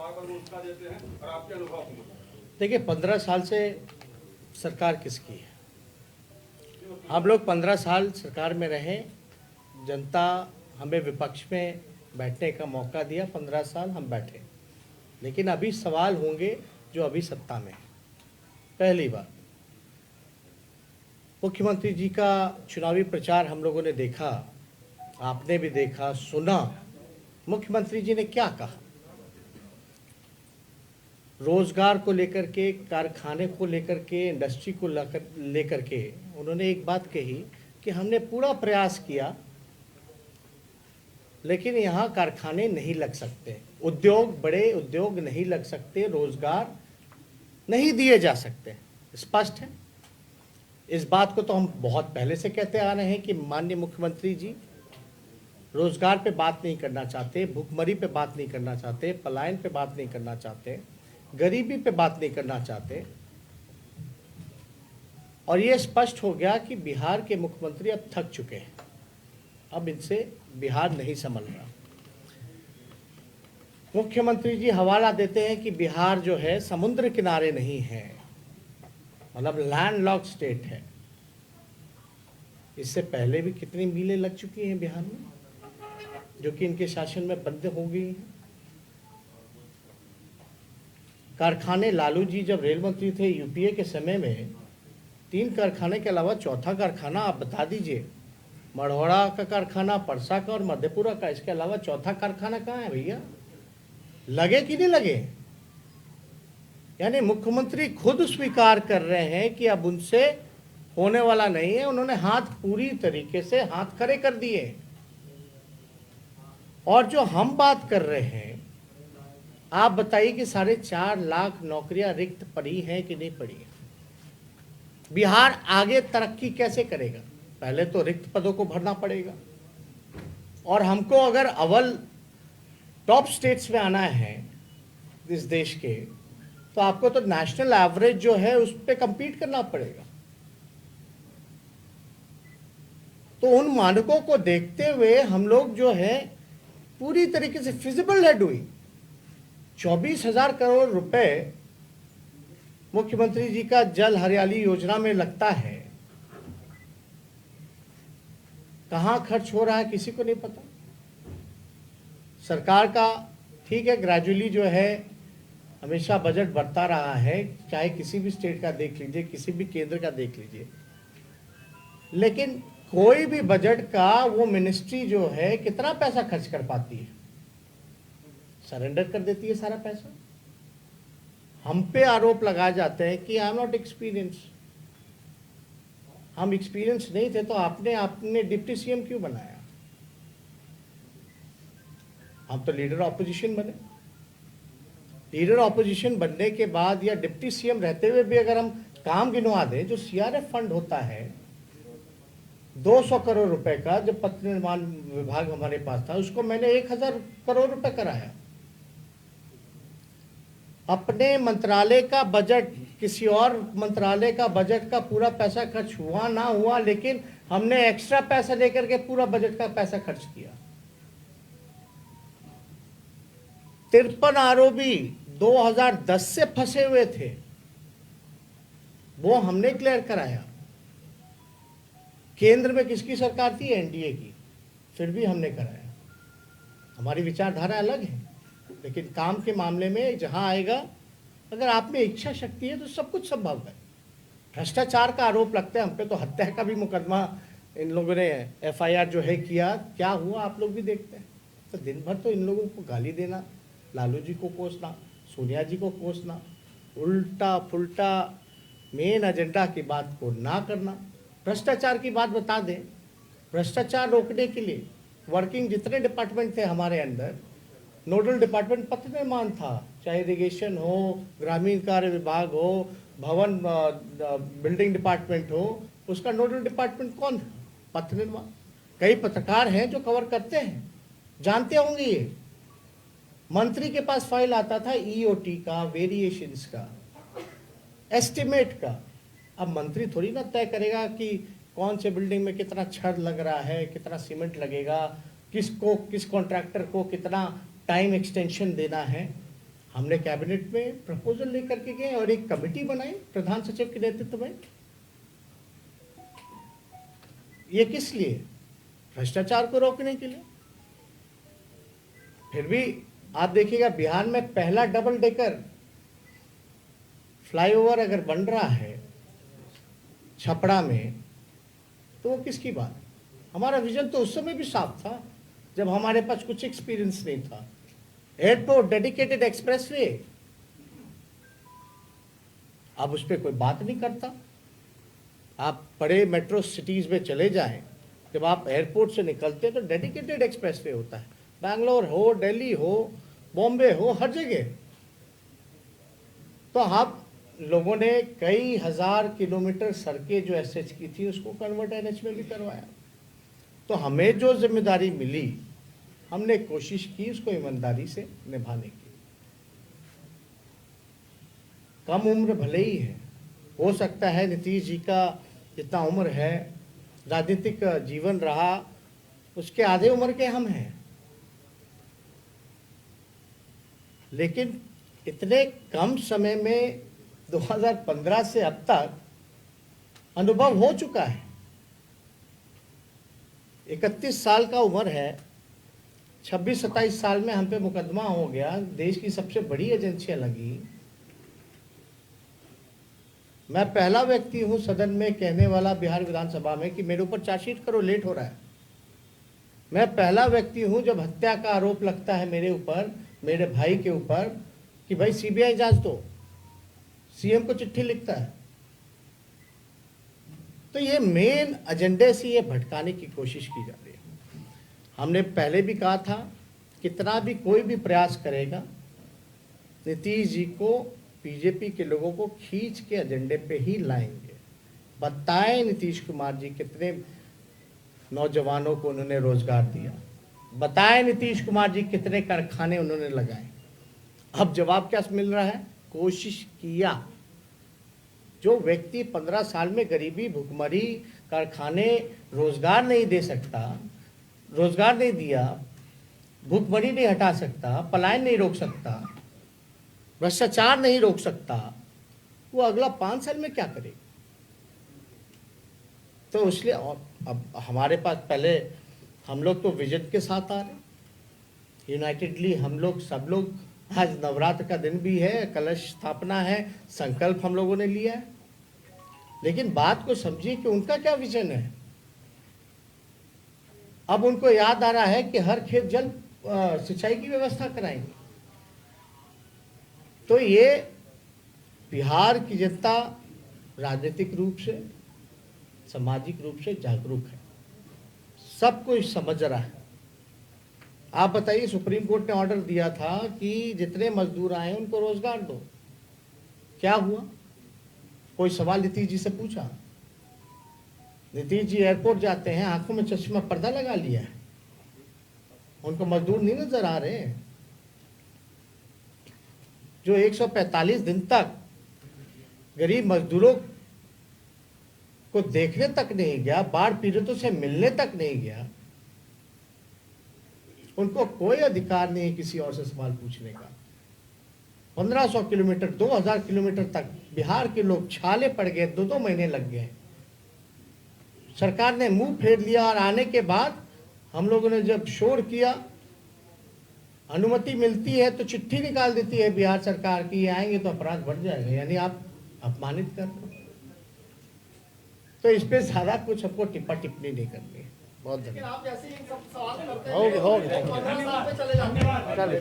बार वो उत्साह देते हैं और आपके अनुभव में? देखिए 15 साल से सरकार किसकी है? हम लोग 15 साल सरकार में रहे, जनता हमें विपक्ष में बैठने का मौका दिया, 15 साल हम बैठे। लेकिन अभी सवाल होंगे जो अभी सत्ता में है। पहली बात, मुख्यमंत्री जी का चुनावी प्रचार हम लोगों ने देखा, आपने भी देखा, सुना। मुख्यमंत्री जी ने क्या कहा? रोजगार को लेकर के, कारखाने को लेकर के, इंडस्ट्री को लेकर के उन्होंने एक बात कही कि हमने पूरा प्रयास किया, लेकिन यहाँ कारखाने नहीं लग सकते, उद्योग, बड़े उद्योग नहीं लग सकते, रोजगार नहीं दिए जा सकते। स्पष्ट है। इस बात को तो हम बहुत पहले से कहते आ रहे हैं कि माननीय मुख्यमंत्री जी रोजगार पे बात नहीं करना चाहते, भुखमरी पे बात नहीं करना चाहते, पलायन पे बात नहीं करना चाहते, गरीबी पे बात नहीं करना चाहते। और ये स्पष्ट हो गया कि बिहार के मुख्यमंत्री अब थक चुके हैं, अब इनसे बिहार नहीं संभल रहा। मुख्यमंत्री जी हवाला देते हैं कि बिहार जो है समुद्र किनारे नहीं है, मतलब लैंडलॉक्ड स्टेट है। इससे पहले भी कितनी मीलें लग चुकी हैं बिहार में, जो कि इनके शासन में बंद हो गई हैं। कारखाने, लालू जी जब रेल मंत्री थे यूपीए के समय में, 3 कारखाने के अलावा चौथा कारखाना आप बता दीजिए। मढ़ौरा का कारखाना, परसा का और मधेपुरा का, इसके अलावा चौथा कारखाना कहाँ है भैया? लगे कि नहीं लगे? यानी मुख्यमंत्री खुद स्वीकार कर रहे हैं कि अब उनसे होने वाला नहीं है। उन्होंने हाथ पूरी तरीके से हाथ खड़े कर दिए। और जो हम बात कर रहे हैं, आप बताइए कि 4.5 लाख नौकरियां रिक्त पड़ी हैं कि नहीं पड़ी हैं? बिहार आगे तरक्की कैसे करेगा? पहले तो रिक्त पदों को भरना पड़ेगा, और हमको अगर अव्वल टॉप स्टेट्स में आना है इस देश के, तो आपको तो नेशनल एवरेज जो है उस पर कंपीट करना पड़ेगा। तो उन मानकों को देखते हुए हम लोग जो है पूरी तरीके से फिजिबल है डूइंग। 24,000 करोड़ रुपए मुख्यमंत्री जी का जल हरियाली योजना में लगता है। कहां खर्च हो रहा है किसी को नहीं पता। सरकार का ठीक है, ग्रेजुअली जो है हमेशा बजट बढ़ता रहा है, चाहे किसी भी स्टेट का देख लीजिए, किसी भी केंद्र का देख लीजिए। लेकिन कोई भी बजट का वो मिनिस्ट्री जो है कितना पैसा खर्च कर पाती है? सरेंडर कर देती है सारा पैसा। हम पे आरोप लगाए जाते हैं कि आई एम नॉट एक्सपीरियंस। हम एक्सपीरियंस नहीं थे तो आपने डिप्टी सीएम क्यों बनाया? हम तो लीडर ऑपोजिशन बने। लीडर ऑपोजिशन बनने के बाद या डिप्टी सीएम रहते हुए भी अगर हम काम गिनवा दें, जो सीआरएफ फंड होता है 200 करोड़ रुपए का, जब पथ निर्माण विभाग हमारे पास था, उसको मैंने 1000 करोड़ रुपए कराया। अपने मंत्रालय का बजट, किसी और मंत्रालय का बजट का पूरा पैसा खर्च हुआ ना हुआ, लेकिन हमने एक्स्ट्रा पैसा लेकर के पूरा बजट का पैसा खर्च किया। 53 आरोपी 2010 से फंसे हुए थे, वो हमने क्लियर कराया। केंद्र में किसकी सरकार थी? एनडीए की, फिर भी हमने कराया। हमारी विचारधारा अलग है, लेकिन काम के मामले में जहां आएगा, अगर आप में इच्छा शक्ति है तो सब कुछ संभव है। भ्रष्टाचार का आरोप लगता है हम पे, तो हत्या का भी मुकदमा इन लोगों ने एफआईआर जो है किया, क्या हुआ आप लोग भी देखते हैं। तो दिन भर तो इन लोगों को गाली देना, लालू जी को कोसना, सोनिया जी को कोसना, उल्टा पुल्टा मेन एजेंडा की बात को ना करना। भ्रष्टाचार की बात बता दें, भ्रष्टाचार रोकने के लिए वर्किंग जितने डिपार्टमेंट थे हमारे अंदर, नोडल डिपार्टमेंट पथ निर्माण था, चाहे इरिगेशन हो, ग्रामीण कार्य विभाग हो, भवन बिल्डिंग डिपार्टमेंट हो, उसका नोडल डिपार्टमेंट कौन था? पथ निर्माण। कई पत्रकार हैं जो कवर करते हैं, जानते होंगे ये। मंत्री के पास फाइल आता था ईओटी का, वेरिएशंस का, एस्टिमेट का। अब मंत्री थोड़ी ना तय करेगा कि कौन से बिल्डिंग में कितना छड़ लग रहा है, कितना सीमेंट लगेगा, किस कॉन्ट्रैक्टर को कितना टाइम एक्सटेंशन देना है। हमने कैबिनेट में प्रपोजल लेकर के गए और एक कमेटी बनाई प्रधान सचिव के नेतृत्व में। ये किस लिए? भ्रष्टाचार को रोकने के लिए। फिर भी आप देखिएगा बिहार में पहला डबल डेकर फ्लाईओवर अगर बन रहा है छपरा में, तो वो किसकी बात? हमारा विजन तो उस समय भी साफ था जब हमारे पास कुछ एक्सपीरियंस नहीं था। एयरपोर्ट, डेडिकेटेड एक्सप्रेसवे, अब उस पर कोई बात नहीं करता। आप बड़े मेट्रो सिटीज में चले जाएं, जब आप एयरपोर्ट से निकलते हैं तो डेडिकेटेड एक्सप्रेसवे होता है। बैंगलोर हो, दिल्ली हो, बॉम्बे हो, हर जगह। तो आप लोगों ने कई हजार किलोमीटर सड़कें जो एसएच की थी उसको कन्वर्ट एनएच में भी करवाया। तो हमें जो जिम्मेदारी मिली हमने कोशिश की उसको ईमानदारी से निभाने की। कम उम्र भले ही है, हो सकता है नीतीश जी का जितना उम्र है, राजनीतिक जीवन रहा, उसके आधे उम्र के हम हैं, लेकिन इतने कम समय में 2015 से अब तक अनुभव हो चुका है। 31 साल का उम्र है, 26-27 साल में हम पे मुकदमा हो गया, देश की सबसे बड़ी एजेंसियां लगी। मैं पहला व्यक्ति हूं सदन में कहने वाला बिहार विधानसभा में कि मेरे ऊपर चार्जशीट करो, लेट हो रहा है। मैं पहला व्यक्ति हूं जब हत्या का आरोप लगता है मेरे ऊपर, मेरे भाई के ऊपर, कि भाई सीबीआई जांच दो, सीएम को चिट्ठी लिखता है। तो ये मेन एजेंडे से ये भटकाने की कोशिश की जा रही है। हमने पहले भी कहा था, कितना भी कोई भी प्रयास करेगा, नीतीश जी को, बीजेपी के लोगों को खींच के एजेंडे पे ही लाएंगे। बताएं नीतीश कुमार जी कितने नौजवानों को उन्होंने रोजगार दिया, बताएं नीतीश कुमार जी कितने कारखाने उन्होंने लगाए। अब जवाब क्या मिल रहा है? कोशिश किया। जो व्यक्ति 15 साल में गरीबी, भुखमरी, कारखाने, रोजगार नहीं दे सकता, रोजगार नहीं दिया, भुखमरी नहीं हटा सकता, पलायन नहीं रोक सकता, भ्रष्टाचार नहीं रोक सकता, वो अगला 5 साल में क्या करेगा? तो इसलिए अब हमारे पास, पहले हम लोग तो विजन के साथ आ रहे, यूनाइटेडली हम लोग सब लोग। आज नवरात्र का दिन भी है, कलश स्थापना है, संकल्प हम लोगों ने लिया है, लेकिन बात को समझिए कि उनका क्या विजन है। अब उनको याद आ रहा है कि हर खेत जल सिंचाई की व्यवस्था कराएंगे। तो ये बिहार की जनता राजनीतिक रूप से, सामाजिक रूप से जागरूक है, सब कुछ समझ रहा है। आप बताइए, सुप्रीम कोर्ट ने ऑर्डर दिया था कि जितने मजदूर आए उनको रोजगार दो, क्या हुआ? कोई सवाल नीतीश जी से पूछा? नीतीश जी एयरपोर्ट जाते हैं, आंखों में चश्मा पर्दा लगा लिया है, उनको मजदूर नहीं नजर आ रहे हैं। जो 145 दिन तक गरीब मजदूरों को देखने तक नहीं गया, बाढ़ पीड़ितों से मिलने तक नहीं गया, उनको कोई अधिकार नहीं है किसी और से सवाल पूछने का। 1500 किलोमीटर, 2000 किलोमीटर तक बिहार के लोग छाले पड़ गए, 2-2 महीने लग गए। सरकार ने मुंह फेर लिया और आने के बाद हम लोगों ने जब शोर किया, अनुमति मिलती है तो चिट्ठी निकाल देती है बिहार सरकार की, आएंगे तो अपराध बढ़ जाएगा, यानी आप अपमानित कर रहे हो। तो इस पे ज्यादा कुछ हमको टिप्पा टिप्पणी नहीं करनी है। बहुत धन्यवाद। आप जैसे ही सब सवाल करते हैं, हो गया। चले जाते हैं। चलिए।